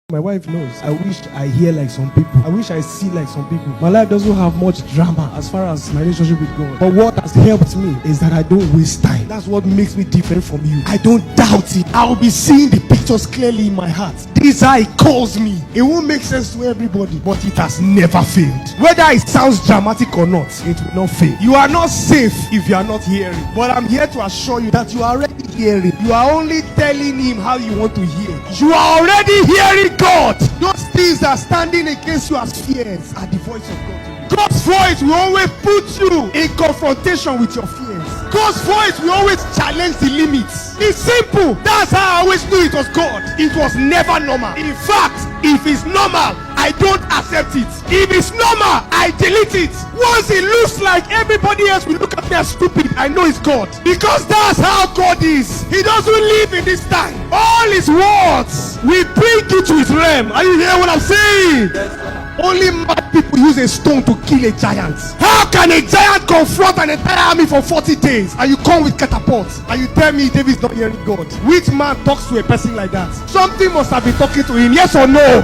My wife knows. I wish I hear like some people. I wish I see like some people. My life doesn't have much drama as far as my relationship with God. But what has helped me is that I don't waste time. That's what makes me different from you. I don't doubt it. I will be seeing the pictures clearly in my heart. This is how it calls me. It won't make sense to everybody, but it has never failed. Whether it sounds dramatic or not, it will not fail. You are not safe if you are not hearing. But I'm here to assure you that you are already hearing. You are only telling him how you want to hear. You are already hearing God. Those things that are standing against you as fears are the voice of God. God's voice will always put you in confrontation with your fears. God's voice will always challenge the limits. It's simple. That's how I always knew it was God. It was never normal. In fact, if it's normal, I don't accept it. If it's normal, I delete it. Once it looks like everybody else will look at me as stupid, I know it's God. Because that's how God is. He doesn't live in this time. All his words will bring you to his realm. Are you hearing what I'm saying? Yes. Only mad people use a stone to kill a giant. How can a giant confront an entire army for 40 days and you come with catapults and you tell me David's not hearing God? Which man talks to a person like that? Something must have been talking to him, yes or no?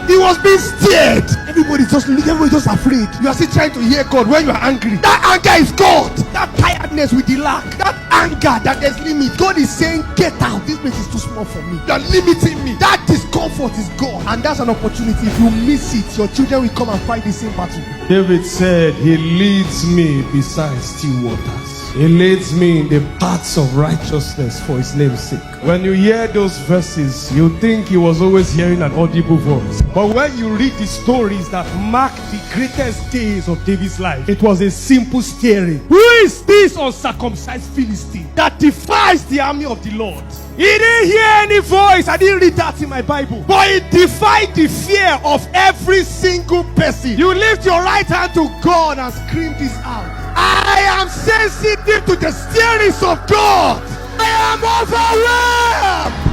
He was being scared. Everybody's just afraid. You are still trying to hear God when you are angry. That anger is God. That tiredness with the lack. That anger that there's limit. God is saying, get out. This place is too small for me. You are limiting me. That discomfort is God. And that's an opportunity. If you miss it, your children will come and fight the same battle. David said, he leads me beside still waters. He leads me in the paths of righteousness for his name's sake. When you hear those verses, you think he was always hearing an audible voice. But when you read the stories that mark the greatest days of David's life, it was a simple steering. Who is this uncircumcised Philistine that defies the army of the Lord? He didn't hear any voice. I didn't read that in my Bible. But he defied the fear of every single person. You lift your right hand to God and scream this out. I am sensitive to the steerings of God. I am overwhelmed.